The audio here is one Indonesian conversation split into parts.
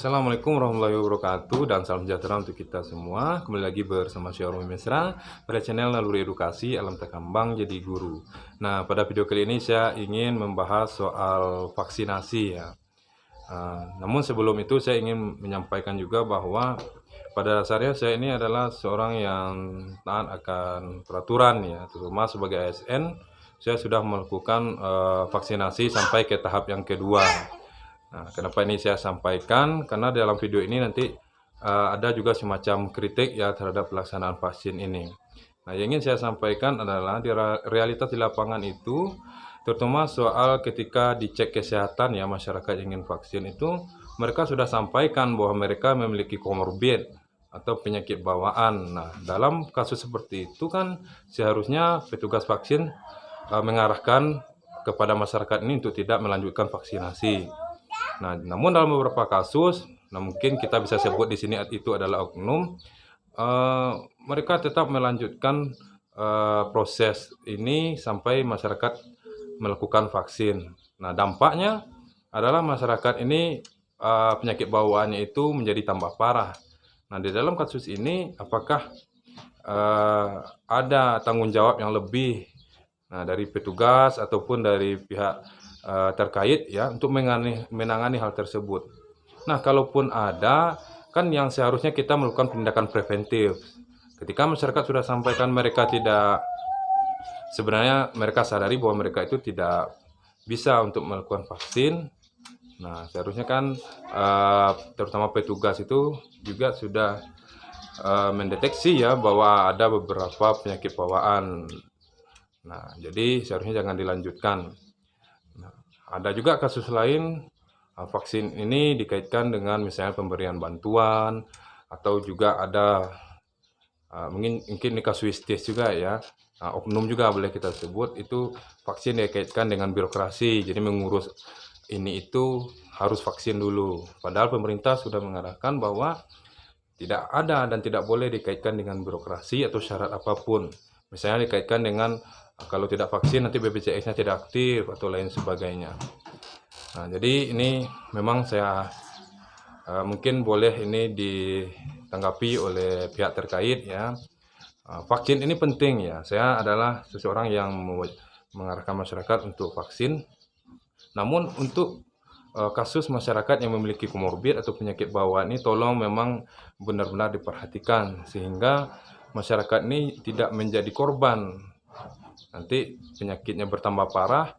Assalamualaikum warahmatullahi wabarakatuh dan salam sejahtera untuk kita semua. Kembali lagi bersama saya Romi Mesra pada channel Naluri Edukasi Alam Takambang Jadi Guru. Nah, pada video kali ini saya ingin membahas soal vaksinasi ya. Namun sebelum itu saya ingin menyampaikan juga bahwa pada dasarnya saya ini adalah seorang yang taat akan peraturan ya, terutama sebagai ASN. Saya sudah melakukan vaksinasi sampai ke tahap yang kedua. Nah, kenapa ini saya sampaikan? Karena dalam video ini nanti ada juga semacam kritik ya terhadap pelaksanaan vaksin ini. Nah, yang ingin saya sampaikan adalah di realitas di lapangan itu, terutama soal ketika dicek kesehatan ya masyarakat yang ingin vaksin itu, mereka sudah sampaikan bahwa mereka memiliki komorbid atau penyakit bawaan. Nah, dalam kasus seperti itu kan seharusnya petugas vaksin mengarahkan kepada masyarakat ini untuk tidak melanjutkan vaksinasi. Nah, namun dalam beberapa kasus, nah mungkin kita bisa sebut di sini itu adalah oknum, mereka tetap melanjutkan proses ini sampai masyarakat melakukan vaksin. Nah, dampaknya adalah masyarakat ini penyakit bawaannya itu menjadi tambah parah. Nah, di dalam kasus ini apakah ada tanggung jawab yang lebih dari petugas ataupun dari pihak terkait ya untuk menangani hal tersebut. Nah, kalaupun ada, kan yang seharusnya kita melakukan tindakan preventif. Ketika masyarakat sudah sampaikan sebenarnya mereka sadari bahwa mereka itu tidak bisa untuk melakukan vaksin. Nah, seharusnya kan terutama petugas itu juga sudah mendeteksi ya bahwa ada beberapa penyakit bawaan. Nah, jadi seharusnya jangan dilanjutkan. Nah, ada juga kasus lain, vaksin ini dikaitkan dengan misalnya pemberian bantuan atau juga ada mungkin ini kasuistis juga ya. Oknum juga boleh kita sebut itu vaksin dikaitkan dengan birokrasi. Jadi mengurus ini itu harus vaksin dulu. Padahal pemerintah sudah mengarahkan bahwa tidak ada dan tidak boleh dikaitkan dengan birokrasi atau syarat apapun. Misalnya dikaitkan dengan kalau tidak vaksin nanti BPJS-nya tidak aktif atau lain sebagainya. Nah, jadi ini memang saya mungkin boleh ini ditanggapi oleh pihak terkait ya. Vaksin ini penting ya. Saya adalah seseorang yang mengarahkan masyarakat untuk vaksin. Namun untuk kasus masyarakat yang memiliki komorbid atau penyakit bawaan ini tolong memang benar-benar diperhatikan sehingga masyarakat ini tidak menjadi korban. Nanti penyakitnya bertambah parah,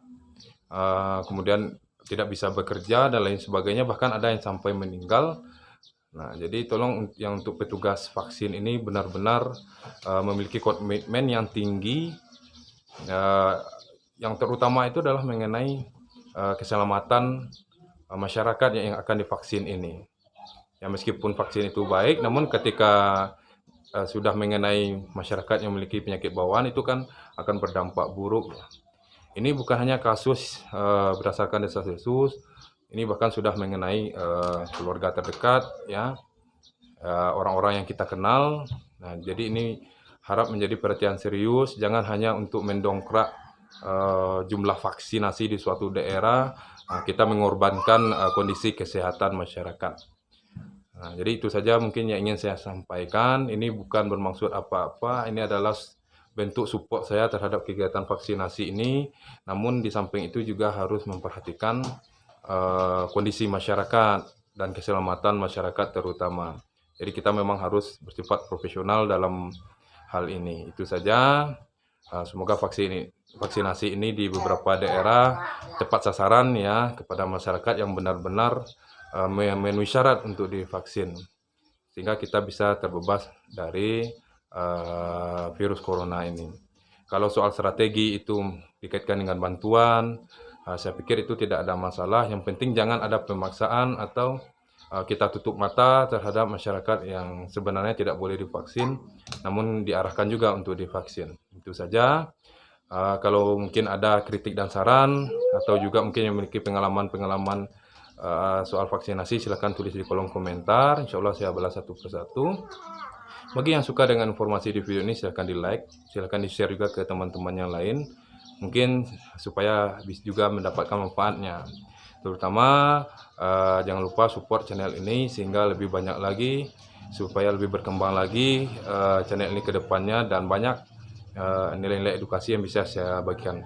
kemudian tidak bisa bekerja dan lain sebagainya, bahkan ada yang sampai meninggal. Nah, jadi tolong yang untuk petugas vaksin ini benar-benar memiliki komitmen yang tinggi. Yang terutama itu adalah mengenai keselamatan masyarakat yang akan divaksin ini. Ya, meskipun vaksin itu baik, namun ketika sudah mengenai masyarakat yang memiliki penyakit bawaan itu kan akan berdampak buruk. Ini bukan hanya kasus berdasarkan desas-desus, ini bahkan sudah mengenai keluarga terdekat ya, orang-orang yang kita kenal. Nah, jadi ini harap menjadi perhatian serius, jangan hanya untuk mendongkrak jumlah vaksinasi di suatu daerah, kita mengorbankan kondisi kesehatan masyarakat. Nah, jadi itu saja mungkin yang ingin saya sampaikan. Ini bukan bermaksud apa-apa, ini adalah bentuk support saya terhadap kegiatan vaksinasi ini. Namun di samping itu juga harus memperhatikan kondisi masyarakat dan keselamatan masyarakat terutama. Jadi kita memang harus bersifat profesional dalam hal ini. Itu saja. Semoga vaksinasi ini di beberapa daerah tepat sasaran ya kepada masyarakat yang benar-benar memenuhi syarat untuk divaksin, sehingga kita bisa terbebas dari virus corona ini. Kalau soal strategi itu dikaitkan dengan bantuan, saya pikir itu tidak ada masalah. Yang penting jangan ada pemaksaan atau kita tutup mata terhadap masyarakat yang sebenarnya tidak boleh divaksin, namun diarahkan juga untuk divaksin. Itu saja. Kalau mungkin ada kritik dan saran atau juga mungkin yang memiliki pengalaman-pengalaman soal vaksinasi, silahkan tulis di kolom komentar. Insya Allah saya balas satu persatu. Bagi yang suka dengan informasi di video ini, silahkan di like, silahkan di share juga ke teman-teman yang lain, mungkin supaya bisa juga mendapatkan manfaatnya. Terutama jangan lupa support channel ini sehingga lebih banyak lagi, supaya lebih berkembang lagi channel ini ke depannya, dan banyak nilai-nilai edukasi yang bisa saya bagikan.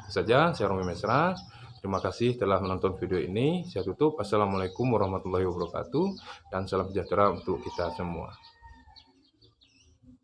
Itu saja, saya Romi Mesra. Terima kasih telah menonton video ini. Saya tutup. Assalamualaikum warahmatullahi wabarakatuh, dan salam sejahtera untuk kita semua.